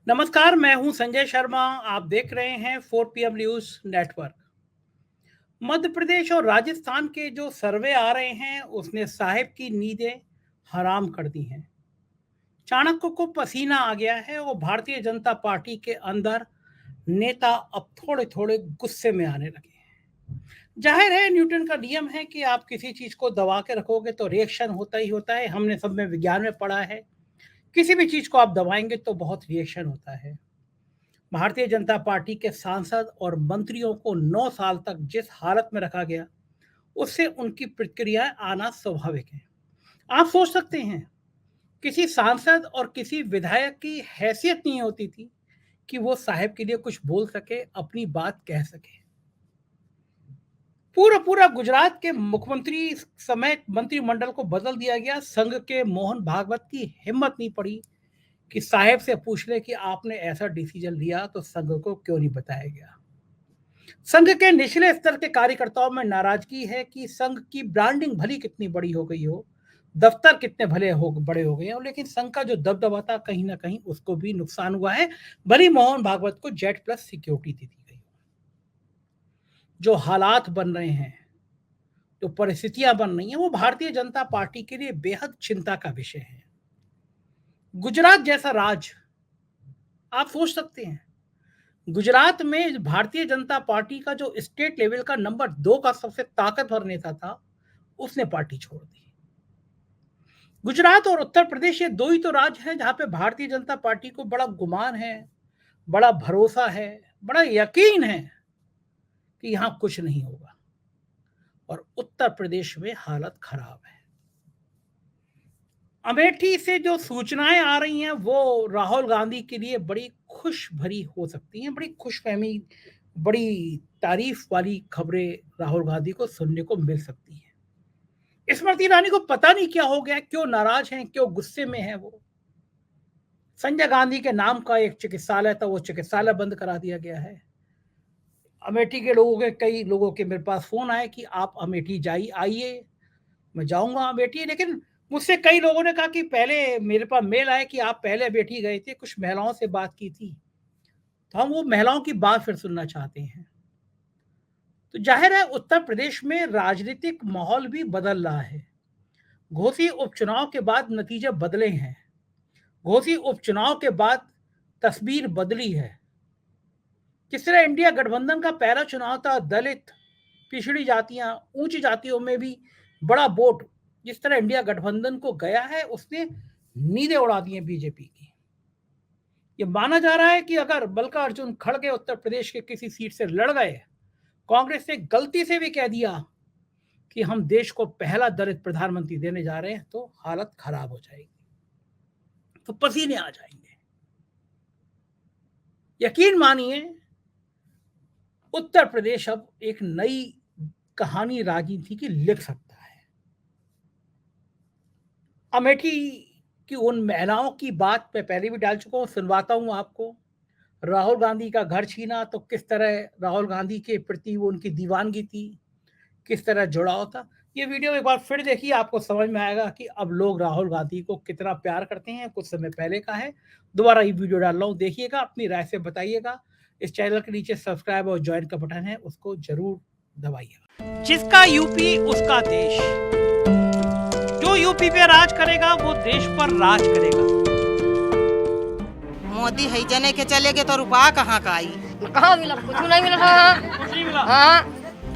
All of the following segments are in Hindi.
नमस्कार, मैं हूं संजय शर्मा। आप देख रहे हैं 4 PM news network. Madhya Pradesh और राजस्थान के जो सर्वे आ रहे हैं, उसने साहिब की नींदें हराम कर दी हैं। चाणक्य को पसीना आ गया है और भारतीय जनता पार्टी के अंदर नेता अब थोड़े-थोड़े गुस्से में आने लगे हैं। जाहिर है, न्यूटन का नियम है कि आप किसी चीज़ को दबा के रखोगे तो रिएक्शन होता ही होता है। हमने सब में विज्ञान में पढ़ा है, किसी भी चीज़ को आप दबाएँगे तो बहुत रिएक्शन होता है। भारतीय जनता पार्टी के सांसद और मंत्रियों को 9 साल तक जिस हालत में रखा गया, उससे उनकी प्रतिक्रियाएं आना स्वाभाविक है। आप सोच सकते हैं, किसी सांसद और किसी विधायक की हैसियत नहीं होती थी कि वो साहब के लिए कुछ बोल सके, अपनी बात कह सके। पूरा पूरा गुजरात के मुख्यमंत्री समेत मंत्रिमंडल को बदल दिया गया। संघ के मोहन भागवत की हिम्मत नहीं पड़ी कि साहब से पूछ ले कि आपने ऐसा डिसीजन लिया तो संघ को क्यों नहीं बताया गया। संघ के निचले स्तर के कार्यकर्ताओं में नाराजगी है कि संघ की ब्रांडिंग भली कितनी बड़ी हो गई हो, दफ्तर कितने भले हो बड़े हो गए हो, लेकिन संघ का जो दबदबा था कहीं ना कहीं उसको भी नुकसान हुआ है। भली मोहन भागवत को जेड प्लस सिक्योरिटी दी गई। जो हालात बन रहे हैं, जो परिस्थितियां बन रही हैं, वो भारतीय जनता पार्टी के लिए बेहद चिंता का विषय है। गुजरात जैसा राज्य, आप सोच सकते हैं, गुजरात में भारतीय जनता पार्टी का जो स्टेट लेवल का नंबर 2 का सबसे ताकतवर नेता था, उसने पार्टी छोड़ दी। गुजरात और उत्तर प्रदेश ये दो ही तो राज्य हैं जहां पे भारतीय जनता पार्टी को बड़ा गुमान है, बड़ा भरोसा है, बड़ा यकीन है कि यहां कुछ नहीं होगा। और उत्तर प्रदेश में हालत खराब है। अमेठी से जो सूचनाएं आ रही हैं वो राहुल गांधी के लिए बड़ी खुश भरी हो सकती हैं, बड़ी खुशफहमी, बड़ी तारीफ वाली खबरें राहुल गांधी को सुनने को मिल सकती हैं। स्मृति ईरानी को पता नहीं क्या हो गया, क्यों नाराज हैं, क्यों गुस्से में हैं वो। संजय गांधी के नाम का एक चिकित्सालय था, वो चिकित्सालय बंद करा दिया गया है। अमेठी के लोगों के, कई लोगों के मेरे पास फोन आए कि आप अमेठी आइए। मैं जाऊंगा अमेठी, लेकिन मुझसे कई लोगों ने कहा कि पहले मेरे पास मेल आया कि आप पहले अमेठी गए थे, कुछ महिलाओं से बात की थी, तो हम वो महिलाओं की बात फिर सुनना चाहते हैं। तो जाहिर है, उत्तर प्रदेश में राजनीतिक माहौल भी बदल रहा है। घोसी उपचुनाव के बाद नतीजे बदले हैं। घोसी उपचुनाव के बाद तस्वीर बदली है। किस तरह इंडिया गठबंधन का पहला चुनाव था, दलित, पिछड़ी जातियां, ऊंची जातियों में भी बड़ा वोट जिस तरह इंडिया गठबंधन को गया है, उसने नींदें उड़ा दी हैं बीजेपी की। ये माना जा रहा है कि अगर मल्लिकार्जुन खड़गे उत्तर प्रदेश के किसी सीट से लड़ गए, कांग्रेस ने गलती से भी कह दिया कि हम देश को पहला दलित प्रधानमंत्री देने जा रहे हैं, तो हालत खराब हो जाएगी, तो पसीने आ जाएंगे। यकीन मानिए, उत्तर प्रदेश अब एक नई कहानी राजनीति की लिख सकता है। अमेठी की उन महिलाओं की बात मैं पहले भी डाल चुका हूं, सुनवाता हूं आपको। राहुल गांधी का घर छीना, तो किस तरह राहुल गांधी के प्रति वो उनकी दीवानगी थी, किस तरह जुड़ाव था। ये वीडियो एक बार फिर देखिए, आपको समझ में आएगा कि अब लोग राहुल गांधी को कितना प्यार करते हैं। कुछ समय पहले का है, दोबारा ये वीडियो डाल रहा हूँ, देखिएगा, अपनी राय से बताइएगा। इस चैनल के नीचे सब्सक्राइब और ज्वाइन का बटन है, उसको जरूर दबाइएगा। जिसका यूपी उसका देश, जो यूपी पे राज करेगा वो देश पर राज करेगा। मोदी है जने के चले गए तो रुपया कहाँ का आई? कहाँ मिला? कुछ नहीं मिला। कुछ नहीं मिला। हाँ,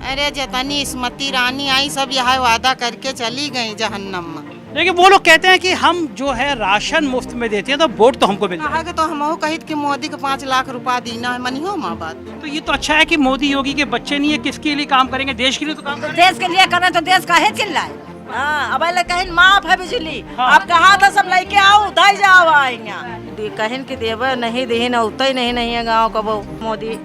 अरे जतनी स्मृति ईरानी आई सब यहाँ वादा करके चली गई जहन्नम में। लेकिन वो लोग कहते हैं कि हम जो है राशन मुफ्त में देते हैं, तो वोट तो हमको मिलता है। कहा तो हम कहित कि मोदी को 5 लाख रुपया देना है, मनियो माँ बात। तो ये तो अच्छा है कि मोदी योगी के बच्चे नहीं है, किसके लिए काम करेंगे? देश के लिए तो काम करेंगे। देश के लिए करना तो देश काहे चिल्लाए? हाँ, अब कहीं माफ है बिजली। हाँ। आप कहा था सब लेके आओ, दे जाओ आएंगे। कहीं के देव नहीं देन उतना ही नहीं है गाँव का। वो मोदी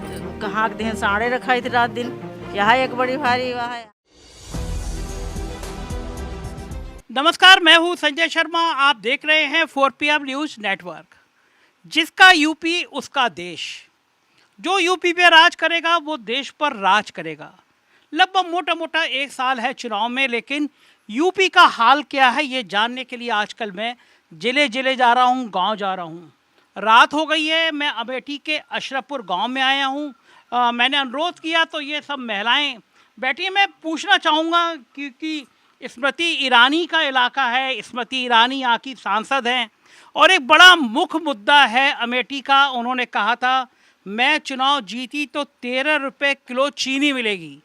कहाँ के देन साड़े रखा थी रात दिन, यहाँ एक बड़ी भारी वहाँ। नमस्कार, मैं हूं संजय शर्मा। आप देख रहे हैं 4PM न्यूज़ नेटवर्क। जिसका यूपी उसका देश, जो यूपी पे राज करेगा वो देश पर राज करेगा। लगभग मोटा मोटा 1 साल है चुनाव में, लेकिन यूपी का हाल क्या है ये जानने के लिए आजकल मैं जिले जिले जा रहा हूँ, गांव जा रहा हूँ। रात हो गई है। मैं अमेठी के अशरफपुर गांव में आया हूं। मैंने अनुरोध किया तो ये सब महिलाएं बैठी हैं। मैं पूछना चाहूँगा क्योंकि स्मृति ईरानी का इलाका है, स्मृति ईरानी यहाँ की सांसद हैं और एक बड़ा मुख्य मुद्दा है अमेठी का। उन्होंने कहा था मैं चुनाव जीती तो 13 रुपये किलो चीनी मिलेगी।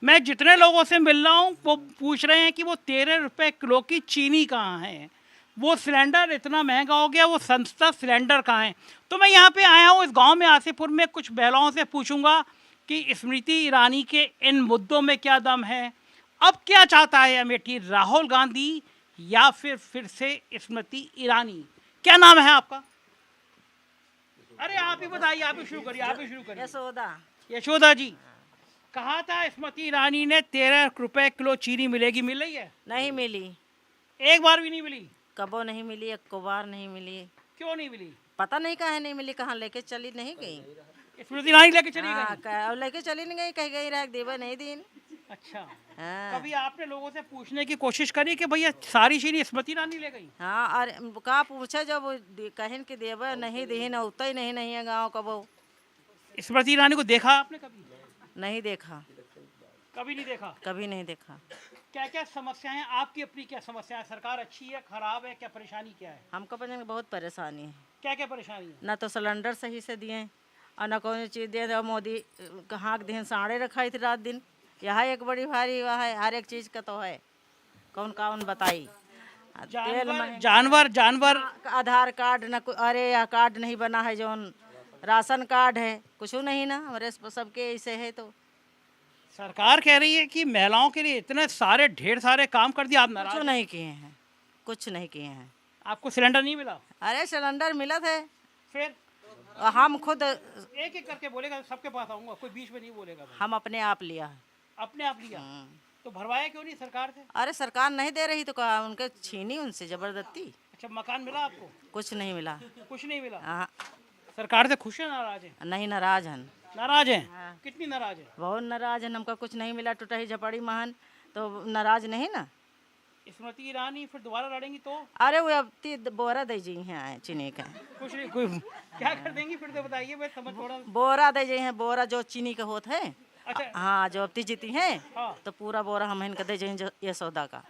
मैं जितने लोगों से मिल रहा हूँ वो पूछ रहे हैं कि वो 13 रुपये किलो की चीनी कहाँ है, वो सिलेंडर इतना महंगा हो गया, वो सस्ता सिलेंडर कहाँ है। तो मैं यहाँ पे आया हूँ इस गांव में आसिफपुर में, कुछ महिलाओं से पूछूंगा कि स्मृति ईरानी के इन मुद्दों में क्या दम है। अब क्या चाहता है अमेठी, राहुल गांधी या फिर से स्मृति ईरानी? क्या नाम है आपका? अरे आप ही बताइए, आप ही शुरू करिए, आप ही शुरू करिए। यशोदा। यशोदा जी, कहा था स्मृति ईरानी ने 13 रुपये किलो चीनी मिलेगी, मिल रही है? नहीं मिली, एक बार भी नहीं मिली। कबो नहीं मिली, एक को बार नहीं मिली। क्यों नहीं मिली? पता नहीं कहाँ नहीं मिली, कहाँ लेके चली नहीं गई। स्मृति ईरानी लेके चली हाँ, गई। लेके चली नहीं गई, कह गई रह देवे नहीं दिन। अच्छा, हाँ। कभी आपने लोगों से पूछने की कोशिश करी कि भैया सारी चीनी स्मृति ईरानी ले गई? हाँ, और का पूछे जब कहिन के देवे नहीं दीन, उतना ही नहीं है गाँव कबो। स्मृति ईरानी को देखा आपने कभी? नहीं देखा, कभी नहीं देखा। कभी नहीं देखा। क्या क्या समस्याएं आपकी, अपनी क्या समस्या है? सरकार अच्छी है, खराब है, क्या परेशानी क्या है? हमको बजन बहुत परेशानी है। क्या क्या परेशानी है? ना तो सिलेंडर सही से दिए और न कोई चीज़ दिए। और मोदी कहाँ के दिन साड़े रखाई थी रात दिन, यहाँ एक बड़ी भारी वह है, हर एक चीज़ का तो है, कौन कौन बताई। जानवर जानवर आधार कार्ड न अरे यह कार्ड नहीं बना है, जो राशन कार्ड है कुछ नहीं ना, हमारे सबके ऐसे है। तो सरकार कह रही है कि महिलाओं के लिए इतने सारे ढेर सारे काम कर दिया, आप नाराज कुछ हैं? नहीं किए हैं, कुछ नहीं किए हैं। आपको सिलेंडर नहीं मिला? अरे सिलेंडर मिला थे, फिर हम खुद एक एक करके बोलेगा, सबके पास आऊंगा, कोई बीच में नहीं बोलेगा भाई। हम अपने आप लिया है। अपने आप लिया तो भरवाया क्यों नहीं सरकार से? अरे सरकार नहीं दे रही तो कहा उनके छीनी उनसे जबरदस्ती। अच्छा, मकान मिला आपको? कुछ नहीं मिला। कुछ नहीं मिला। हाँ, सरकार से खुश है, नाराज है? नहीं, नाराज हैं। नाराज हैं। हाँ। कितनी नाराज है? बहुत नाराज है, हमको कुछ नहीं मिला, टूटा ही झपड़ी महान, तो नाराज नहीं ना। स्मृति ईरानी फिर दोबारा लड़ेंगी तो? अरे वो अब बोरा दे जी हैं चीनी का। कुछ नहीं, कोई क्या कर देंगी फिर तो बताइए, मैं समझ थोड़ा। बोरा दे जी हैं, बोरा जो चीनी का होता है। अच्छा। हाँ, जो अब जीती हैं हाँ। तो पूरा बोरा हम इनका दे जी ये सौदा का।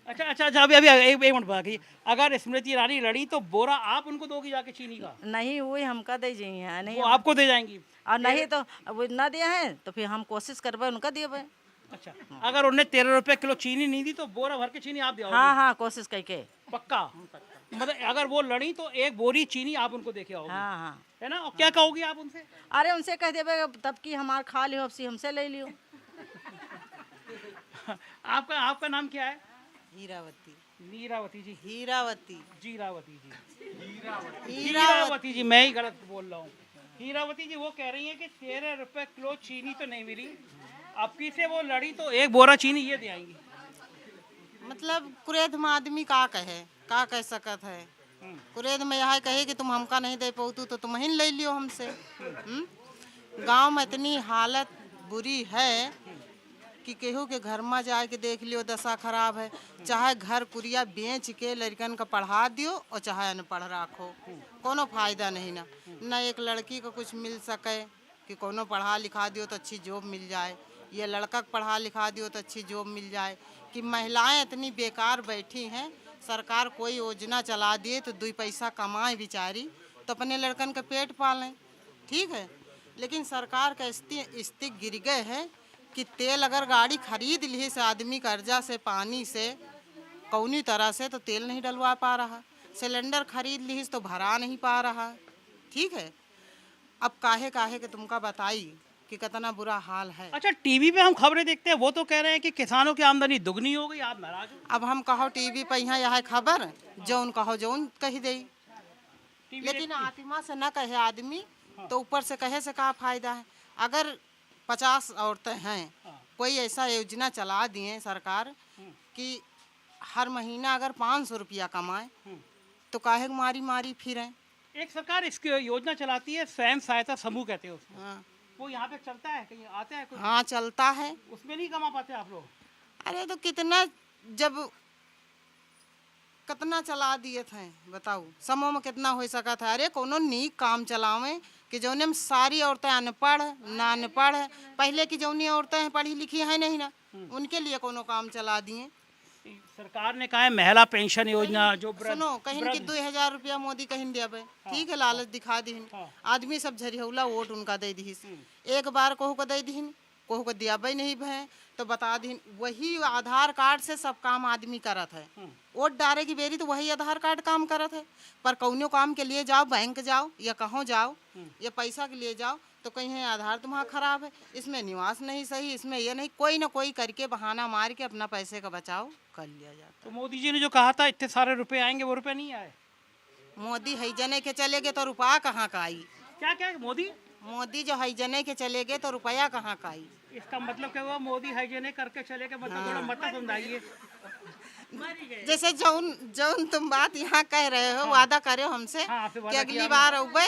अच्छा अच्छा अच्छा, अभी अभी एक मिनट बाकी। अगर स्मृति ईरानी लड़ी तो बोरा आप उनको दोगी जाके चीनी का? नहीं, वही हमका दे जी हैं, नहीं वो आपको दे जाएंगी? और नहीं तो वो ना दिया है तो फिर हम कोशिश करबे उनका दिए। अच्छा, अगर उन्हें 13 रुपये किलो चीनी नहीं दी तो बोरा भर के चीनी आप दिया? हाँ हाँ, कोशिश करके। पक्का? मतलब अगर वो लड़ी तो एक बोरी चीनी आप उनको देके आओगे? हाँ हाँ। है ना? और क्या कहोगी आप उनसे? अरे उनसे कह देवे तब की हमार खा लियो, अब हमसे ले लियो। आपका आपका नाम क्या है? हीरावती। नीरावती जी? हीरावती। जीरावती जी? हीरावती जी, मैं ही गलत बोल रहा हूँ। हीरावती जी वो कह रही हैं कि 13 रुपये किलो चीनी तो नहीं मिली, अब की से वो लड़ी तो एक बोरा चीनी ये दे आएंगी। मतलब कुरेद में आदमी का कह सकत है। कुरेद में यह कहे कि तुम हमका नहीं दे पाऊतू तो तुम ही ले लियो हमसे। गांव में इतनी हालत बुरी है कि केहू के घर में जाए के देख लियो, दशा खराब है। चाहे घर कुरिया बेच के लड़कन का पढ़ा दियो और चाहे अनपढ़ रखो, कोनो फायदा नहीं ना। न एक लड़की को कुछ मिल सके कि कोनो पढ़ा लिखा दियो तो अच्छी जॉब मिल जाए, ये लड़का को पढ़ा लिखा दियो तो अच्छी जॉब मिल जाए। कि महिलाएं इतनी बेकार बैठी हैं, सरकार कोई योजना चला दिए तो 2 पैसा कमाए बेचारी तो अपने लड़कन का पेट पालें, ठीक है। लेकिन सरकार का स्थिति गिर गए है कि तेल अगर गाड़ी खरीद ली से आदमी कर्जा से पानी से कौनी तरह से तो तेल नहीं डलवा पा रहा, सिलेंडर खरीद ली तो भरा नहीं पा रहा, ठीक है। अब काहे काहे के तुमका बताई कि कितना बुरा हाल है। अच्छा, टीवी पे हम खबरें देखते हैं, वो तो कह रहे हैं कि किसानों की आमदनी दुगनी हो गई, आप नाराज हो? अब हम कहो टीवी पे यहाँ यह खबर जौन कहो जौन कही दे, लेकिन आत्मा से न कहे आदमी तो ऊपर से कहे से क्या फायदा है। अगर 50 औरतें हैं, कोई ऐसा योजना चला दिए सरकार कि हर महीना अगर 500 रुपया कमाए तो काहे मारी मारी फिरें। एक सरकार इसकी योजना चलाती है, स्वयं सहायता समूह कहते हैं उसको। हाँ, वो यहाँ पे चलता है, कहीं आता है कुछ? हाँ चलता है। उसमें नहीं कमा पाते आप लोग? अरे तो कितना, जब कितना चला दिए थे बताओ, समूह में कितना हो सका था। अरे कोनो नीक काम चलावे कि जौने में सारी औरतें अनपढ़ ना अनपढ़ है, पहले की जौनी औरतें हैं पढ़ी लिखी है नहीं ना, उनके लिए कोनो काम चला दिए। सरकार ने कहा है महिला पेंशन योजना जो सुनो कहीं कि 2000 रुपया मोदी कहीं देवे, ठीक है लालच दिखा दी, आदमी सब झरिहौला वोट उनका दे दी, एक बार कहू को दे दी, कहू को दियाबे नहीं भय तो बता दी। वही आधार कार्ड से सब काम आदमी करत है, वोट डाले की बेरी तो वही आधार कार्ड काम करत है। पर कौनो काम के लिए जाओ, बैंक जाओ या कहों जाओ या पैसा के लिए जाओ तो कहीं है आधार तुम्हारा खराब है, इसमें निवास नहीं सही, इसमें ये नहीं, कोई ना कोई करके बहाना मार के अपना पैसे का बचाव कर लिया जाता। तो मोदी जी ने जो कहा था इतने सारे रुपए आएंगे, वो रुपए नहीं आए। मोदी है जने के चले गए तो रुपया कहाँ का आई। क्या क्या मोदी जो है जने के चले गए तो रुपया कहाँ का आई। इसका मतलब क्या हुआ, मोदी हाइजेने करके चले गए, मतलब थोड़ा मत समझाइए। जैसे जौन जौन तुम बात यहाँ कह रहे हो, वादा करे हो हमसे कि अगली बार अबे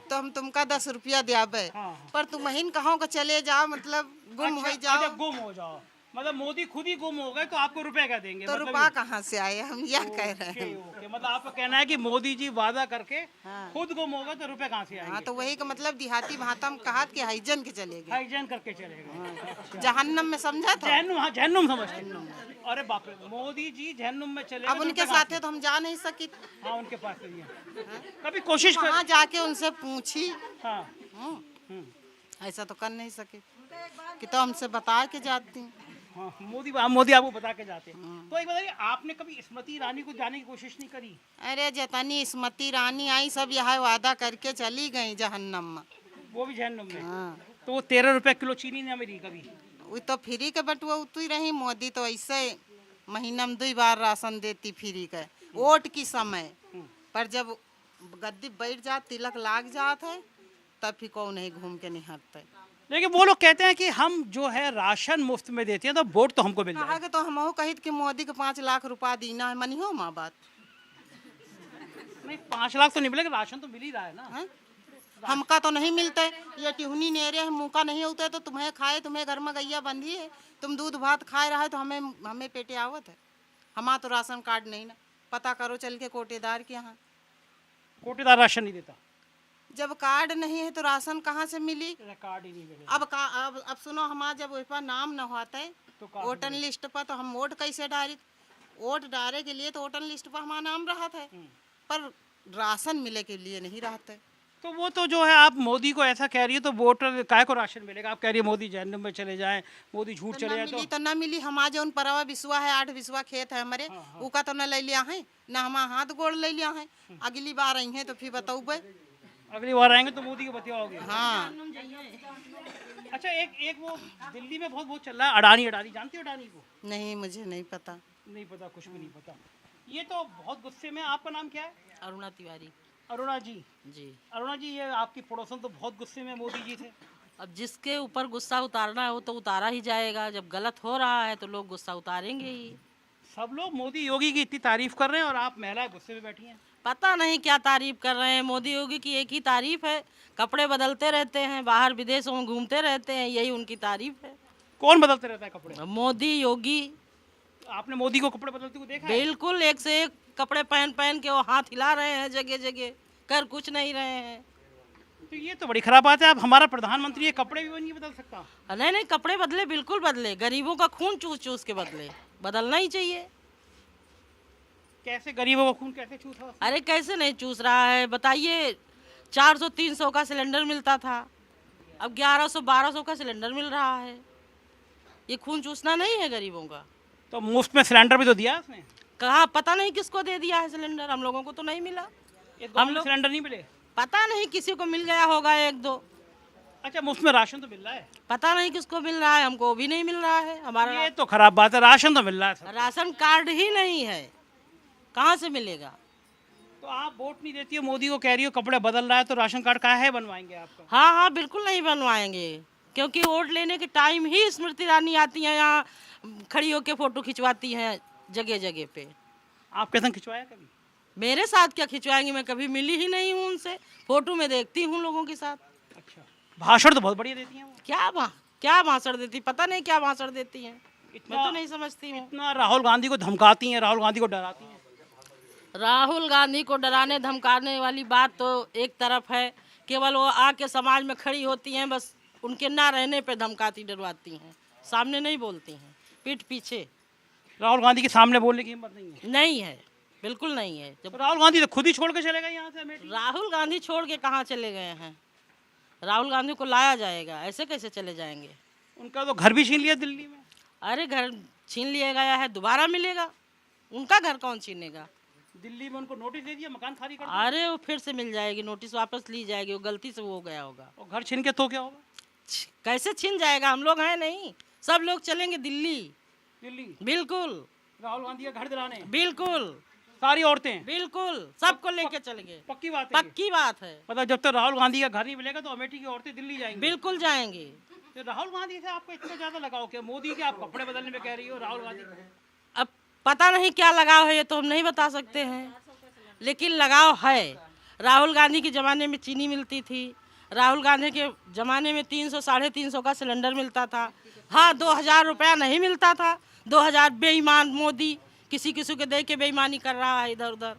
तो हम तुमका 10 रुपया दियाबे, पर तुम महीन कहो का चले जाओ, मतलब गुम हो जाओ। गुम हो जाओ मतलब मोदी खुद ही गुम हो गए तो आपको रुपए क्या देंगे? तो रुपया कहाँ से आए, हम यह कह रहे हैं। मतलब आपका कहना है कि मोदी जी वादा करके खुद गुम हो गए तो रुपए कहाँ से आएंगे? हाँ, तो वही का मतलब देहाती भाषा में कहा कि हाइजन के चले गए, हाइजन करके चले गए जहन्नम में, समझा था? जहन्नुम, हाँ जहन्नुम समझते। अरे बाप रे, मोदी जी जहन्नुम में चले, अब उनके साथ तो हम जा नहीं सकी। हाँ उनके पास नहीं है, कभी कोशिश कर वहाँ जाके उनसे पूछी, हाँ ऐसा तो कर नहीं सके कि तो हमसे बता के जाती। हाँ, मोदी आपको बता के जाते हैं। तो एक बताइए, आपने कभी स्मृति ईरानी को जाने की कोशिश नहीं करी? अरे जितनी स्मृति ईरानी आई सब यहाँ वादा करके चली गई जहन्नम में, वो भी जहन्नुम में। हाँ। तो वो 13 रुपए किलो चीनी नहीं मिली कभी? वो तो फ्री के बटुआ उतरी रही। मोदी तो ऐसे महीना में 2 बार राशन देती फ्री का, वोट की समय, पर जब गद्दी बैठ जात, तिलक लाग जात है, तब फिर कौन नहीं घूम के नहीं हटते। लेकिन वो लोग कहते हैं कि हम जो है राशन मुफ्त में देते हैं तो वोट तो हमको मिल जाए। कहा तो हम कहित कि मोदी को 5 लाख रुपया देना है, मनी हो माँ बात। नहीं 5 लाख तो नहीं मिलेगा, राशन तो मिल ही रहा है ना। है? हमका तो नहीं मिलते, ये टिहनी नेरे है, मुँह का नहीं होता है तो तुम्हें खाए, तुम्हें घर में गैया बंधी है, तुम दूध भात खाए रहा है तो हमें पेटे आवत है। हमारा तो राशन कार्ड नहीं ना, पता करो चल के कोटेदार के यहाँ। कोटेदार राशन नहीं देता? जब कार्ड नहीं है तो राशन कहाँ से मिली? कार्ड ही नहीं मिलेगा। अब सुनो, हमारा जब वही पर नाम न होता है तो वोटर लिस्ट पर, तो हम वोट कैसे डाली? वोट डाले के लिए तो वोटर लिस्ट पर हमारा नाम रहा था, पर राशन मिले के लिए नहीं रहता है। तो वो तो जो है, आप मोदी को ऐसा कह रही है तो वोटर काय को राशन मिलेगा? आप कह रही है मोदी जहन्नुम में चले जाएं, मोदी झूठ चले जाए तो ना मिली। हमारा जो परवा विश्वा है, 8 विश्वा खेत है हमारे, उका तो न ले लिया है, न हमारा हाथ गोड़ ले लिया है। अगली बार आई है तो फिर बताऊ भाई, अगली बार आएंगे तो मोदी को बतियाओगे? हाँ। अच्छा, एक वो दिल्ली में बहुत चल रहा है, अडानी जानती हो अडानी को? नहीं, मुझे नहीं पता। नहीं पता, कुछ भी नहीं पता। ये तो बहुत गुस्से में। आपका नाम क्या है? अरुणा तिवारी अरुणा जी। जी। अरुणा जी, ये आपकी पड़ोसन तो बहुत गुस्से में मोदी जी थे। अब जिसके ऊपर गुस्सा उतारना है वो तो उतारा ही जाएगा, जब गलत हो रहा है तो लोग गुस्सा उतारेंगे ही। सब लोग मोदी योगी की इतनी तारीफ कर रहे हैं और आप महिला गुस्से में बैठी हैं। पता नहीं क्या तारीफ कर रहे हैं। मोदी योगी की एक ही तारीफ है, कपड़े बदलते रहते हैं, बाहर विदेशों में घूमते रहते हैं, यही उनकी तारीफ है। कौन बदलते रहता है कपड़े? मोदी योगी। आपने मोदी को कपड़े बदलते हुए देखा है? बिल्कुल, एक से एक कपड़े पहन के वो हाथ हिला रहे हैं, जगह जगह कर कुछ नहीं रहे हैं। तो ये तो बड़ी खराब बात है। अब हमारा प्रधानमंत्री ये कपड़े भी नहीं बदल सकता? नहीं, कपड़े बदले, बिल्कुल बदले। गरीबों का खून चूस के बदले, बदलना ही चाहिए। कैसे गरीबों का खून कैसे चूसा? अरे कैसे नहीं चूस रहा है बताइए। 400-300 का सिलेंडर मिलता था, अब 1100-1200 का सिलेंडर मिल रहा है। ये खून चूसना नहीं है गरीबों का? तो मुफ्त में सिलेंडर भी तो दिया उसने। कहा, पता नहीं किसको दे दिया है सिलेंडर, हम लोगों को तो नहीं मिला। हम लोग सिलेंडर नहीं मिले? पता नहीं, किसी को मिल गया होगा 1-2। अच्छा, मुफ्त में राशन तो मिल रहा है? पता नहीं किसको मिल रहा है, हमको भी नहीं मिल रहा है। हमारा ये तो खराब बात है, राशन तो मिल रहा है। राशन कार्ड ही नहीं है, कहाँ से मिलेगा? तो आप वोट नहीं देती हो, मोदी को कह रही हो कपड़े बदल रहा है, तो राशन कार्ड कहाँ है बनवाएंगे आपका? हाँ, बिल्कुल नहीं बनवाएंगे, क्योंकि वोट लेने के टाइम ही स्मृति ईरानी आती हैं यहाँ, खड़ी होकर फोटो खिंचवाती हैं जगह जगह पे। आपके संग खिंचवाया कभी? मेरे साथ क्या खिंचवाएंगी, मैं कभी मिली ही नहीं हूँ उनसे। फोटो में देखती हूँ लोगों के साथ। अच्छा, भाषण तो बहुत बढ़िया देती हैं वो। क्या भाषण देती, पता नहीं क्या भाषण देती हैं, मैं तो नहीं समझती हूँ। इतना राहुल गांधी को धमकाती हैं, राहुल गांधी को डराती हैं। राहुल गांधी को डराने धमकाने वाली बात तो एक तरफ है, केवल वो आके समाज में खड़ी होती हैं, बस उनके ना रहने पे धमकाती डरवाती हैं, सामने नहीं बोलती हैं, पीठ पीछे। राहुल गांधी के सामने बोलने की हिम्मत नहीं है। नहीं है, बिल्कुल नहीं है। जब राहुल गांधी तो खुद ही छोड़ के चले गए यहाँ से अमेठी। राहुल गांधी छोड़ के कहाँ चले गए हैं? राहुल गांधी को लाया जाएगा, ऐसे कैसे चले जाएंगे? उनका तो घर भी छीन लिया दिल्ली में। अरे घर छीन लिया गया है, दोबारा मिलेगा? उनका घर कौन छीनेगा? दिल्ली में उनको नोटिस दे दिया, मकान खाली कर दिया। अरे वो फिर से मिल जाएगी, नोटिस वापस ली जाएगी, वो गलती से वो हो गया होगा। और घर छीन के तो क्या होगा? कैसे छीन जाएगा? हम लोग हैं नहीं, सब लोग चलेंगे दिल्ली। दिल्ली बिल्कुल राहुल गांधी का घर दिलाने, बिल्कुल सारी औरतें, बिल्कुल सबको लेके चलेंगे। पक्की बात है ये। पक्की बात है, मतलब जब तक राहुल गांधी का घर नहीं मिलेगा तो अमेठी की औरतें दिल्ली जाएंगी। बिल्कुल जाएंगे। तो राहुल गांधी से आपको इतना ज्यादा लगाव क्या? मोदी के आप कपड़े बदलने में कह रही हो, राहुल गांधी अब पता नहीं क्या लगाव है, ये तो हम नहीं बता सकते हैं, लेकिन लगाव है। राहुल गांधी के ज़माने में चीनी मिलती थी, राहुल गांधी के ज़माने में 300 350 का सिलेंडर मिलता था। हाँ, 2000 रुपया नहीं मिलता था। 2000 बेईमान मोदी किसी किसी के दे के बेईमानी कर रहा है इधर उधर।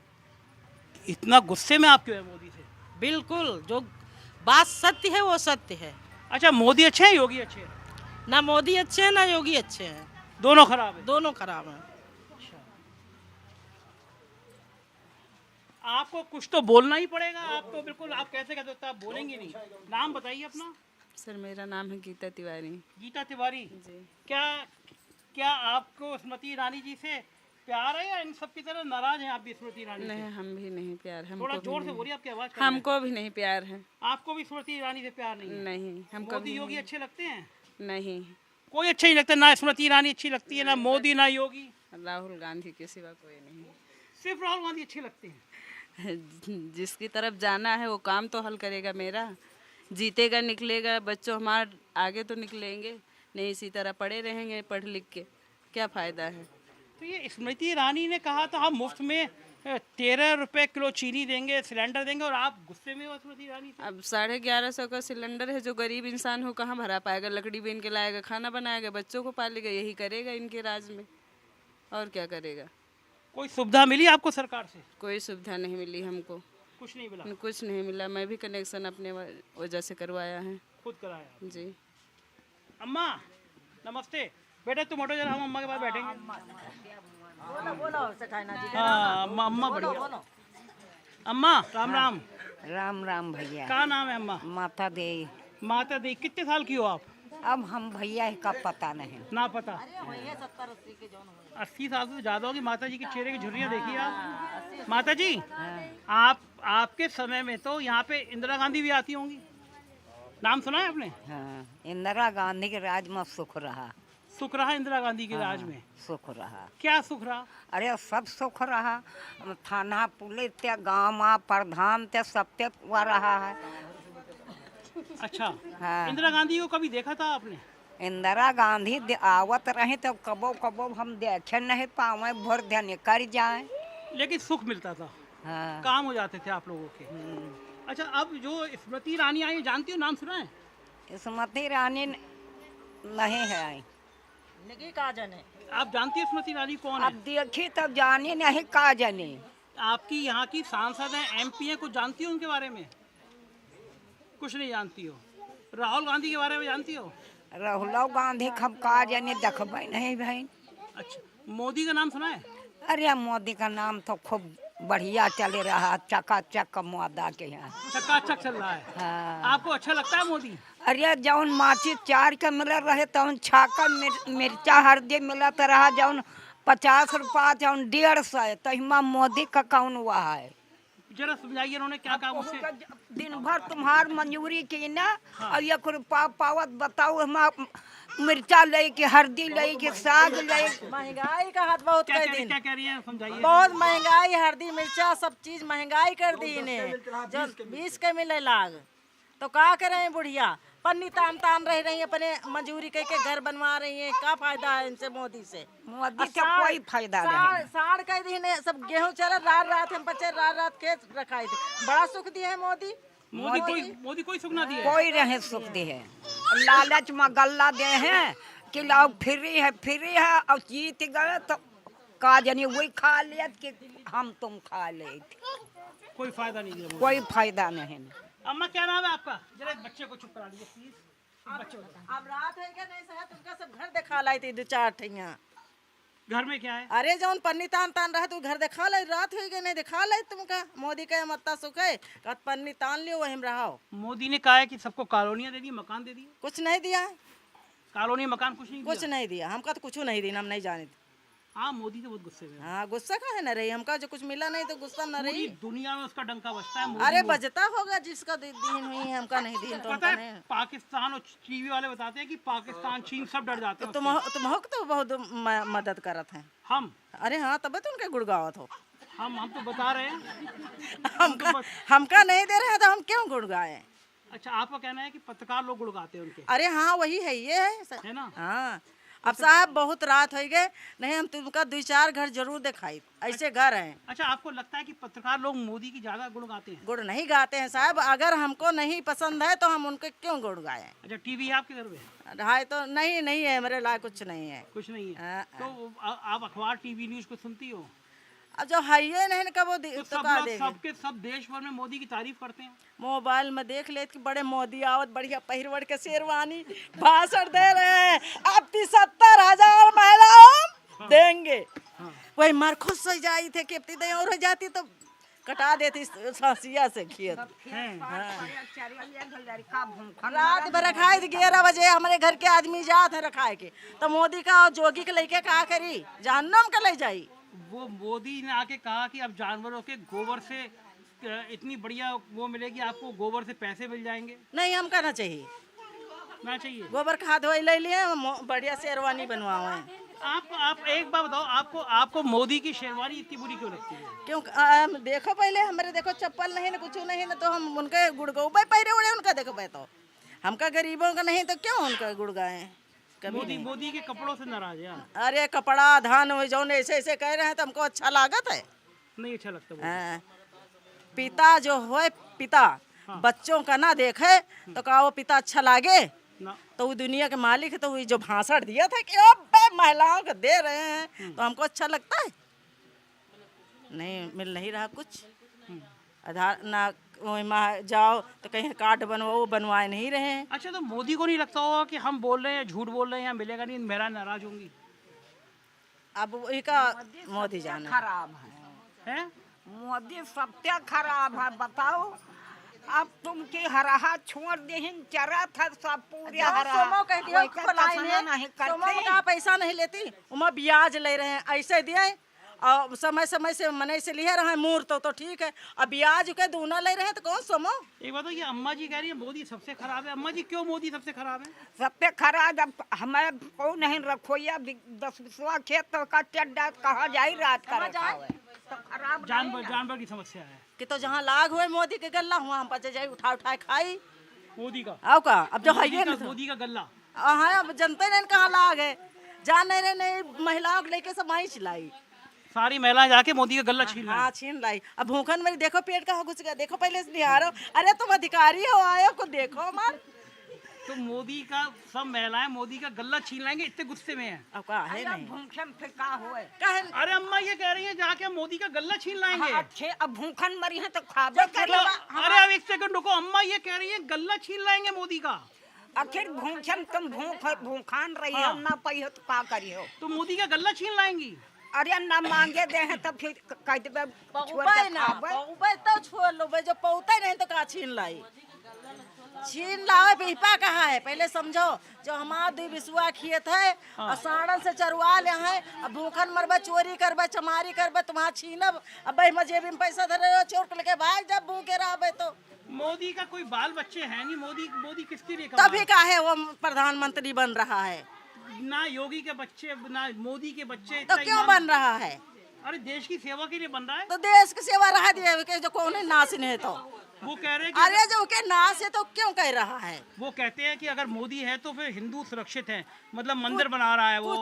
इतना गुस्से में आप क्यों है मोदी से? बिल्कुल, जो बात सत्य है वो सत्य है। अच्छा, मोदी अच्छे हैं, योगी अच्छे हैं? ना मोदी अच्छे हैं ना योगी अच्छे हैं, दोनों खराब है। दोनों खराब हैं। आपको कुछ तो बोलना ही पड़ेगा। आप तो बिल्कुल, आप कैसे कहते हो, आप बोलेंगे नहीं। नाम बताइए अपना। सर मेरा नाम है गीता तिवारी गीता तिवारी जी। क्या आपको स्मृति ईरानी जी से प्यार है या इन सब की तरह नाराज हैं आप भी स्मृति ईरानी नहीं, से? हम भी नहीं प्यार है। थोड़ा हमको जोर भी से नहीं। बोलिए, आपकी आवाज कम है। हमको भी नहीं प्यार है। आपको भी स्मृति ईरानी से प्यार नहीं है? नहीं, हमको मोदी भी योगी नहीं। अच्छे लगते हैं? नहीं, कोई अच्छा नहीं लगता, ना स्मृति ईरानी अच्छी लगती है, ना मोदी, ना योगी। राहुल गांधी के सिवा कोई नहीं। सिर्फ राहुल गांधी अच्छे लगते हैं। जिसकी तरफ जाना है वो काम तो हल करेगा मेरा, जीतेगा निकलेगा, बच्चों हमारे आगे तो निकलेंगे नहीं, इसी तरह पड़े रहेंगे पढ़ लिख के, क्या फ़ायदा है? तो ये स्मृति ईरानी ने कहा था हम मुफ्त में 13 रुपए किलो चीनी देंगे, सिलेंडर देंगे, और आप गुस्से में हो स्मृति ईरानी से? अब 1150 का सिलेंडर है, जो गरीब इंसान हो कहाँ भरा पाएगा? लकड़ी बीन के लाएगा, खाना बनाएगा, बच्चों को पालेगा, यही करेगा इनके राज में, और क्या करेगा? कोई सुविधा मिली आपको सरकार से? कोई सुविधा नहीं मिली हमको, कुछ नहीं मिला, कुछ नहीं मिला। मैं भी कनेक्शन अपने वजह से करवाया है खुद कराया। जी। अम्मा नमस्ते। बेटा तुम हटो जरा, हम अम्मा के पास बैठेंगे। हाँ अम्मा बढ़िया। अम्मा राम राम। राम राम भैया। क्या नाम है अम्मा? माता दे। माता दी। कितने साल की हो आप? अब हम भैया का पता नहीं। ना पता। 80 साल से ज्यादा होगी। माता जी के चेहरे की झुर्रियाँ देखिए आप। माता जी आपके समय में तो यहाँ पे इंदिरा गांधी भी आती होंगी, नाम सुना है आपने? हाँ, इंदिरा गांधी के राज में सुख रहा। सुख रहा इंदिरा गांधी के राज में? सुख रहा। क्या सुख रहा? अरे सब सुख रहा। थाना पुलिस ते गाँव प्रधान ते सब ते हुआ रहा है। अच्छा। हाँ। इंदिरा गांधी को कभी देखा था आपने? इंदिरा गांधी आवत रहे तो कबो कबो हम देखे नहीं पावे, भर देने कर जाए, लेकिन सुख मिलता था। हाँ। काम हो जाते थे आप लोगों के। अच्छा, अब जो स्मृति ईरानी आई, जानती हो, नाम सुना है? स्मृति ईरानी नहीं है आई। आप जानती हो स्मृति ईरानी कौन अब है? देखी तब जानी नहीं का जाने। आपकी यहाँ की सांसद हैं, एमपी हैं, कुछ जानती हो उनके बारे में? कुछ नहीं जानती हो। राहुल गांधी के बारे में जानती हो? राहुल गांधी हम का जाने देखबे नहीं भाई। अच्छा, मोदी का नाम सुना है? अरे मोदी का नाम तो खूब बढ़िया चल रहा, चकाचक मोदा के यहाँ चकाचक चल रहा है। हाँ। आपको अच्छा लगता है मोदी? अरे जौन माची 4 के मिल रहे तौन छाका मिर्चा हल्दी मिलत रहा, जौन 50 रुपया जौन 150, तहिमा मोदी का कौन हुआ है? जरा समझाइए उन्होंने क्या काम उससे? दिन भर तुम्हार मंजूरी की ना। और 1 रुपया पावत बताओ, हम मिर्चा ले के, हल्दी ले के, साग ले। महंगाई का हाथ बहुत क्या कर कह दिन, क्या कह रही है, समझाइए। बहुत महंगाई, हल्दी मिर्चा सब चीज महंगाई कर दी इन्हें। जो 20 के मिले लाग, तो क्या करें बुढ़िया? पन्नी तान तान रह रही है, अपने मजूरी करके घर बनवा रही है। क्या फायदा है इनसे, मोदी से? मोदी से कोई फायदा नहीं। साड़ कह दी ने, सब गेहूं चला, रात रात हम बच्चे रात रात के रखाए थे। बड़ा सुख दिया है मोदी। मोदी कोई सुख ना दिया। कोई रहे सुख दे है। लालच में गल्ला दे हैं कि लाओ फ्री है और जीत गए तो का जानी वही खा लियत कि हम तुम खा ले, कोई फायदा नहीं दिया मोदी। कोई फायदा नहीं। अम्मा क्या नाम है आपका? जरा इस बच्चे को चुप करा लीजिए प्लीज। बच्चे को बताओ। अब रात है क्या नहीं सहा तुमका सब घर दिखा लाई थी 2-4 ठैया। घर में क्या है? अरे जौन पन्नी तान तान रहा तू घर दिखा लाई, रात हो गई नहीं दिखा लाई तुमका। मोदी के मत्ता सुखे कत पन्नी तान लियो वहीं रहो। मोदी ने कहा है कि सबको कॉलोनियां दे दी, मकान दे दिए। कुछ नहीं दिया, कॉलोनी मकान कुछ नहीं कुछ दिया। नहीं दिया हमका, तो कुछ नहीं दिया, हम नहीं जाने। हाँ, मोदी तो बहुत गुस्से में है। हाँ गुस्सा का है न रही, हमका जो कुछ मिला नहीं तो गुस्सा न पूरी रही। दुनिया में उसका डंका बजता है। मोदी अरे मोदी। बजता होगा जिसका दीन हुई है, हमका नहीं दीन तो पता हमका है नहीं। पाकिस्तान और टीवी वाले बताते हैं कि पाकिस्तान चीन सब डर जाते हैं तुम उससे। तुम तो बहुत मदद करत हैं। हम अरे हाँ तब तो उनके गुड़गावत हो। हम तो बता रहे हैं। हमका नहीं दे रहे हैं तो हम क्यों गुड़गाए? अच्छा, आपका कहना है कि पत्रकार लोग गुड़गाते हैं उनके, अरे हाँ वही है, ये है ना? हाँ अब साहब बहुत रात हो गए, नहीं हम तुमका 2-4 घर जरूर दिखाई, ऐसे घर हैं। अच्छा, आपको लगता है कि पत्रकार लोग मोदी की ज्यादा गुण गाते हैं? गुड़ नहीं गाते हैं साहब, अगर हमको नहीं पसंद है तो हम उनके क्यों गुड़ गाए? अच्छा, टीवी है आपके घर में? हाय तो नहीं है मेरे लायक, कुछ नहीं है। कुछ नहीं है। हाँ, तो आप अखबार टीवी न्यूज को सुनती हो? अब जो है ये नहीं का वो तो तो सब का लोग देखे। सबके सब देश भर में मोदी की तारीफ करते हैं। मोबाइल में देख ले कि बड़े मोदी आवत, बढ़िया पहिरवड़ के शेरवानी भाषण दे रहे हैं, अब 70,000 महिलाओं देंगे। वही मार खुश हो जाई थे कि अपनी दे और हो जाती तो कटा देती सांसिया से खेत। रात भर रखाए थे 11 बजे हमारे घर के आदमी जात है रखाए के, तो मोदी का और जोगी के लेके कहा करी, जहन्नम के ले जाई। वो मोदी ने आके कहा कि अब जानवरों के गोबर से इतनी बढ़िया वो मिलेगी आपको, गोबर से पैसे मिल जाएंगे। नहीं हम कहना चाहिए, ना चाहिए। गोबर खाद वही ले लिए, बढ़िया शेरवानी बनवाओ। आप एक बात बताओ, आपको मोदी की शेरवानी इतनी बुरी क्यों लगती है? क्यों देखो पहले हमारे, देखो चप्पल नहीं ना कुछ नहीं ना, तो हम उनके गुड़गौबे पहरे उड़े उनका देखो पे, तो हमका गरीबों का नहीं तो क्यों उनका गुड़ गाए? मोदी के कपड़ों से नाराज है आप? अरे कपड़ा धान जो ऐसे ऐसे कह रहे हैं तो हमको अच्छा लागत है? नहीं अच्छा लगता वो। हाँ। पिता जो है पिता बच्चों का ना देखे तो का वो पिता अच्छा लागे ना। तो वो दुनिया के मालिक है, तो वो जो भाषण दिया था कि अब महिलाओं को दे रहे हैं तो हमको अच्छा लगता है? नहीं मिल नहीं रहा कुछ। आधार ना वहीं जाओ तो कहीं कार्ड बनवाओ, बनवाए नहीं रहे हैं। अच्छा, तो मोदी को नहीं लगता होगा कि हम बोल रहे हैं झूठ बोल रहे हैं या मिलेगा नहीं, मेरा नाराज होंगी? अब वही का मोदी जाना खराब है, मोदी सबसे खराब है। बताओ अब तुम के हरा छोड़ देहिन, चरा था सब पूरे हरा। सोमो कहती है नहीं करते, का पैसा नहीं लेती, उमा ब्याज ले रहे हैं, ऐसे दिए और समय समय से मने से लिए रहे मूर्त तो ठीक है, अब ब्याज के दूना ले रहे हैं तो कौन सोमो? एक बात, ये अम्मा जी कह रही है मोदी सबसे खराब है। अम्मा जी क्यों मोदी सबसे खराब है? सबसे खराब अब हमें को नहीं रखो या 10-20 खेत तो का चड्डा कहाँ जाई रात का रखा हुआ है। तो खराब जानवर की समस्या है कि तो जहाँ लाग हुए मोदी के गल्ला हुआ हम पचे जाए उठा उठाए खाई। मोदी का आओ का अब जो है ये मोदी का गल्ला। हाँ अब जनते नहीं कहाँ लाग है, जान नहीं रहे, नहीं महिलाओं को लेके सब वहीं चिल्लाई, सारी महिलाएं जाके मोदी का गल्ला छीन हाँ छीन लाई। अब भूखन मेरी देखो पेट कहाँ घुस गया, देखो पहले से निहारो, अरे तुम अधिकारी हो आयो को देखो मार। तो मोदी का सब महिलाएं मोदी का गल्ला छीन लाएंगे, इतने गुस्से में है। अब कहा है नहीं भूखन फिर का हुए। अरे अम्मा ये कह रही है जाके हम मोदी का गल्ला छीन लाएंगे। अच्छे अब भूखन मरी है तो खाबे करेगा। अरे अब एक सेकंड रुको, अम्मा ये कह रही है गल्ला छीन लाएंगे मोदी का। आखिर भूखन तुम भूखान रही हो ना पाई हो तो का करी हो? तो मोदी का गल्ला छीन लाएंगी? अरे ना मांगे दे हैं तो फिर कह देबे छोड़ उबे के ना खाबे। उबे तो छोड़ लो, जो पौते नहीं तो का छीन लाई, छीन लाओ पिपा कहाँ है पहले समझो। जो हमारा 2 बिसुआ खेत है और साड़न से चरवा ले हैं, अब भूखन मरबा, चोरी करबा, चमारी करबा, तुम्हारा छीनब, अब भाई जेब में पैसा धरे हो चोर के लेके भाग जब भूखे रहे तो। मोदी का कोई बाल बच्चे हैं नहीं, मोदी किसके लिए तभी का है वो प्रधानमंत्री बन रहा है, ना योगी के बच्चे ना मोदी के बच्चे। तो क्यों बन रहा है? अरे देश की सेवा के लिए बन रहा है। तो देश की सेवा रहा दिए जो कौन है नासिन है, तो वो कह रहे हैं अरे जो के नास है तो क्यों कह रहा है? वो कहते हैं कि अगर मोदी है तो फिर हिंदू सुरक्षित है, मतलब मंदिर बना रहा है वो,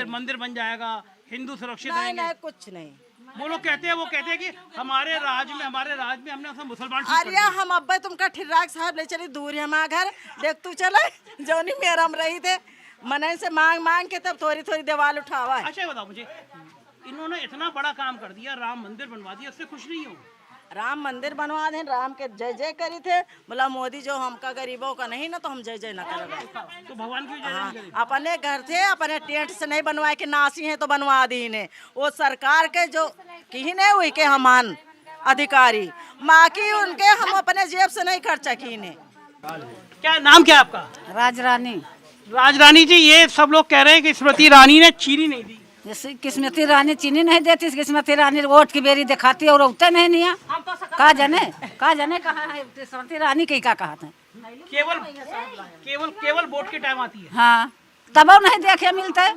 मंदिर बन जाएगा, हिंदू सुरक्षित रहेंगे। नहीं कुछ नहीं, वो लोग कहते हैं कि हमारे राज्य में हमने सब मुसलमान ठीक कर अरे दिए। हम अब्बे तुमका ठिर्राक साहब ले चली दूर है हमारा घर, देख तू चले जोनी मेरा हम रही थे, मन से मांग मांग के तब थोड़ी थोड़ी दीवार उठावा है। अच्छा ये बताओ मुझे, इन्होंने इतना बड़ा काम कर दिया, राम मंदिर बनवा दिया, उससे खुश नहीं हो? राम मंदिर बनवा दें, राम के जय जय करी थे, बोला मोदी जो हमका गरीबों का नहीं ना तो हम जय जय ना करेंगे। तो भगवान की जय जय नहीं करें? अपने घर थे, अपने टेंट से नहीं बनवाए कि नासी हैं तो बनवा दी ने, वो सरकार के जो की नहीं हुई के हमान अधिकारी माँ की उनके हम अपने जेब से नहीं खर्चा की ने। क्या नाम क्या है आपका? राजरानी। राजरानी जी, ये सब लोग कह रहे हैं कि स्मृति ईरानी ने चीनी नहीं दी। जैसे किस्मती रानी चीनी नहीं देती, किस्मती रानी वोट की बेरी दिखाती और उगते नहीं कहा जाने कहाँ है किस्मती रानी की क्या कहा था। केवल केवल केवल वोट के टाइम आती है। हाँ, तब नहीं देखे मिलते,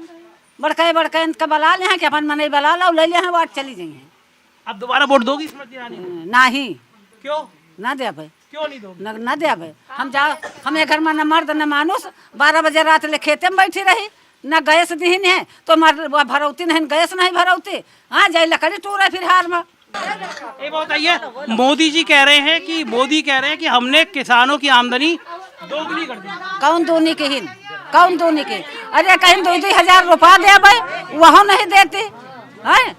बड़के इनका बला ले हैं कि अपन मने बला लो ले ले हैं वोट चली जाइए। अब दोबारा वोट दोगी स्मृति ईरानी को? नहीं, क्यों ना दे भाई, क्यों नहीं दोगी? न दे भाई। हम जाओ, हम एक घर में न मर्द न मानुस, 12 बजे रात ले खेते में बैठी रही, न गैस दीन है तो भरौती नहीं, गैस नहीं भरौती। हाँ, जाए लकड़ी टूरे फिर हार में। ये बताइए, मोदी जी कह रहे हैं कि हमने किसानों की आमदनी दोगुनी कर दी। कौन दूनी की हिन, कौन दूनी की? अरे कहीं 2-2 रुपया दे भाई, वह नहीं देती है।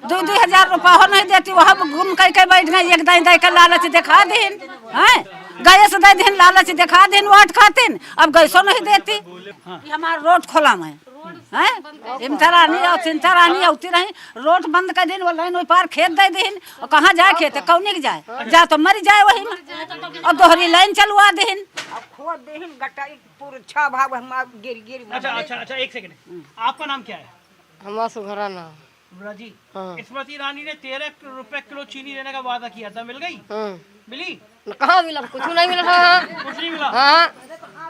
2-2 रुपया हो नहीं देती, वह घूम कर बैठ गई, एक दाई का लालच दिखा दीन है, गैस दे दिन लालच दिखा दिन वोट खातिन, अब गैसो नहीं देती। हमारा रोड खोला में है, इमतरानी और चिंतारानी होती रही, रोड बंद कर दिन, वो लाइन पार खेत दे दिन, और कहाँ जाए खेत, कौन के जाए, जा तो मर जाए वही में, और दोहरी लाइन चलवा दिन। अच्छा, एक सेकंड, आपका नाम क्या है? हमारा सुघराना जी। स्मृति ईरानी ने 13 रुपए किलो चीनी देने का वादा किया था, मिल गई? मिली? कहाँ मिला? कुछ नहीं मिला था। कुछ नहीं मिला? हाँ,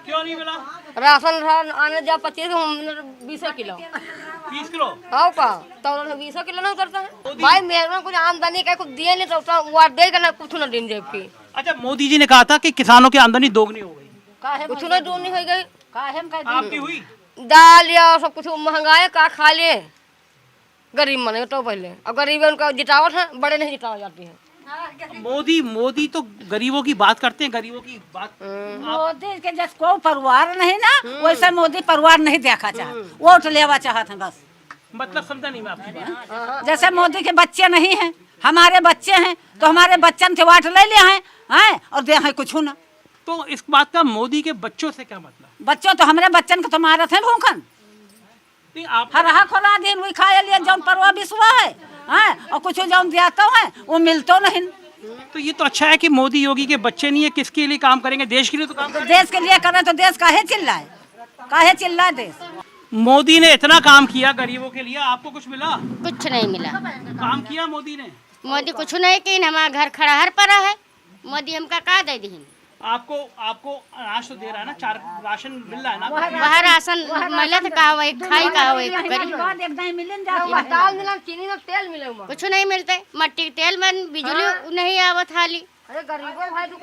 क्यों नहीं मिला? राशन आने जा 25 20 किलो 20 किलो। हाँ का तो 20 किलो ना उतरता है भाई, मेहमान कुछ आमदनी का कुछ दिए नहीं तो वो दे ना कुछ ना दिन जेब की। अच्छा, मोदी जी ने कहा था कि किसानों की आमदनी दोगुनी हो गई, कुछ ना दोगुनी हो गई, आपकी हुई? दाल या सब कुछ महंगाई का खा ले गरीब मने तो पहले, और गरीब उनका जितावट है, बड़े नहीं जितावा जाती है। मोदी तो गरीबों की बात करते हैं, गरीबों की बात। मोदी के जैसे कोई परिवार नहीं ना, वैसे मोदी परिवार नहीं देखा चाह, वोट लेवा चाहते हैं बस। मतलब समझा नहीं मैं आपकी बात। जैसे मोदी के बच्चे नहीं हैं, हमारे बच्चे हैं, तो हमारे बच्चन से वोट ले लिया है और दे है कुछ ना। तो इस बात का मोदी के बच्चों से क्या मतलब? बच्चों तो हमारे बच्चन को तो मारत है भूखन, हरहा खोला दिन वही खाए लिए जौन परवा बिस्वा है, और कुछ जौन दिया तो है वो मिलतो नहीं। तो ये तो अच्छा है कि मोदी योगी के बच्चे नहीं है, किसके लिए काम करेंगे? देश के लिए तो काम करेंगे। देश के लिए करें तो देश काहे चिल्लाए देश। मोदी ने इतना काम किया गरीबों के लिए, आपको कुछ मिला? कुछ नहीं मिला। काम किया मोदी ने? मोदी कुछ नहीं की, हमारा घर खड़ाहर पड़ा है, मोदी हमका का दे दी? आपको अनाज तो दे रहा है ना, 4 राशन मिल रहा है ना? वह राशन मिला था, कहा वही खाई, कहा वही करी, दाल मिला, चीनी में तेल मिले, कुछ नहीं मिलते। मट्टी के तेल में बिजली नहीं आवत हाली। अरे गरीबों भाई तो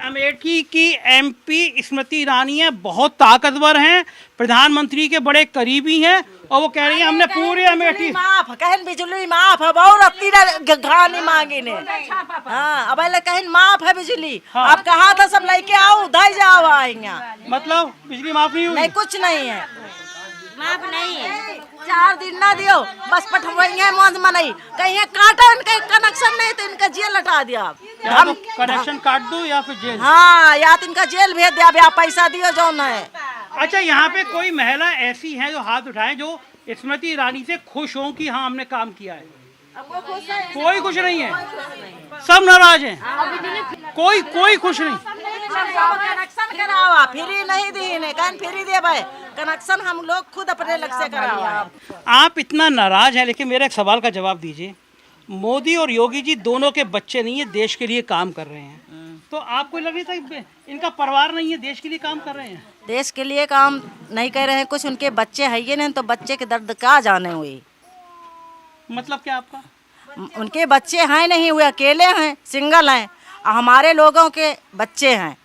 अमेठी की MP स्मृति ईरानी है, बहुत ताकतवर हैं, प्रधानमंत्री के बड़े करीबी हैं, और वो कह रही है हमने पूरे अमेठी माफ कहन, बिजली माफ है, बहुत रत्ती घानी मांगी ने। हाँ, अब कहन माफ है बिजली। हाँ। आप कहा था सब लेके आओ, उधर जाओ आएंगे। मतलब बिजली माफ नहीं हुई? नहीं, कुछ नहीं है, माफ नहीं है। 4 दिन ना दियो, बस पठवाइए मौज मनाई, कहीं काटा इनका कनेक्शन नहीं तो इनका जेल लटा दिया। हम कनेक्शन काट दो या फिर जेल? हाँ, या तो इनका जेल भेज दिया, आप पैसा दियो जो न है। अच्छा, यहाँ पे कोई महिला ऐसी है जो हाथ उठाए, जो स्मृति ईरानी से खुश हो कि हाँ हमने काम किया है? कोई खुश नहीं है, सब नाराज हैं, कोई खुश नहीं। कनेक्शन करावा, फ्री नहीं दी ने, कहन फ्री दे भाई, कनेक्शन हम लोग खुद अपने लग से करावा। आप इतना नाराज हैं, लेकिन मेरा एक सवाल का जवाब दीजिए। मोदी और योगी जी दोनों के बच्चे नहीं है, देश के लिए काम कर रहे हैं, तो आपको लग रहा था इनका परिवार नहीं है, देश के लिए काम कर रहे हैं? देश के लिए काम नहीं कर रहे हैं, कुछ उनके बच्चे है ये नहीं, तो बच्चे के दर्द का जाने हुए। मतलब क्या आपका? उनके बच्चे हैं नहीं, हुए अकेले हैं, सिंगल हैं, और हमारे लोगों के बच्चे हैं,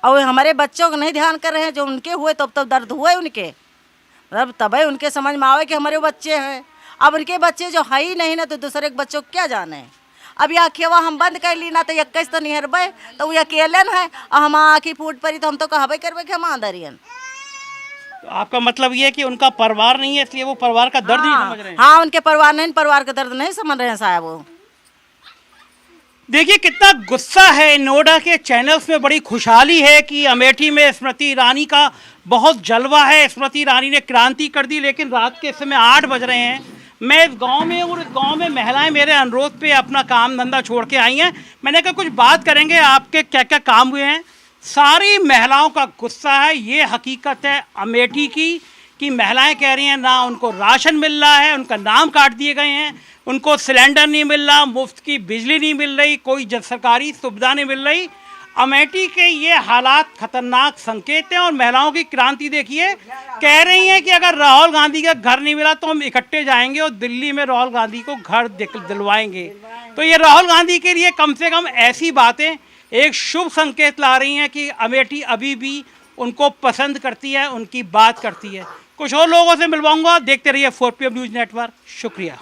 और हमारे बच्चों को नहीं ध्यान कर रहे हैं। जो उनके हुए तब दर्द हुए उनके, मतलब तभी उनके समझ में आवे कि हमारे बच्चे हैं। अब उनके बच्चे जो है ही नहीं ना, तो दूसरे के बच्चों को क्या जाने। अब यह खेवा हम बंद कर ली ना, तो 21 तो निहरबे, तो वो अकेले है, और हम आँखी फूट पड़ी तो हम तो कहबे करबे कि हम आंदरियन। तो आपका मतलब ये है कि उनका परिवार नहीं है इसलिए वो परिवार का दर्द नहीं समझ रहे हैं। हाँ, उनके परिवार नहीं, परिवार का दर्द नहीं समझ रहे हैं साहब वो। देखिए कितना गुस्सा है। नोएडा के चैनल्स में बड़ी खुशहाली है कि अमेठी में स्मृति ईरानी का बहुत जलवा है, स्मृति ईरानी ने क्रांति कर दी, लेकिन रात के समय 8 बज रहे हैं। मैं इस गांव में और इस गांव में महिलाएं मेरे अनुरोध पे अपना काम धंधा छोड़ के आई हैं। मैंने कहा कुछ बात करेंगे, आपके क्या क्या काम हुए हैं। सारी महिलाओं का गुस्सा है, ये हकीकत है अमेठी की कि महिलाएं कह रही हैं ना उनको राशन मिल रहा है, उनका नाम काट दिए गए हैं, उनको सिलेंडर नहीं मिल रहा, मुफ्त की बिजली नहीं मिल रही, कोई सरकारी सुविधा नहीं मिल रही। अमेठी के ये हालात खतरनाक संकेत हैं और महिलाओं की क्रांति देखिए, कह रही हैं कि अगर राहुल गांधी का घर नहीं मिला तो हम इकट्ठे जाएंगे और दिल्ली में राहुल गांधी को घर दिलवाएंगे। तो ये राहुल गांधी के लिए कम से कम ऐसी बातें एक शुभ संकेत ला रही हैं कि अमेठी अभी भी उनको पसंद करती है, उनकी बात करती है। कुछ और लोगों से मिलवाऊंगा, देखते रहिए 4PM न्यूज़ नेटवर्क। शुक्रिया।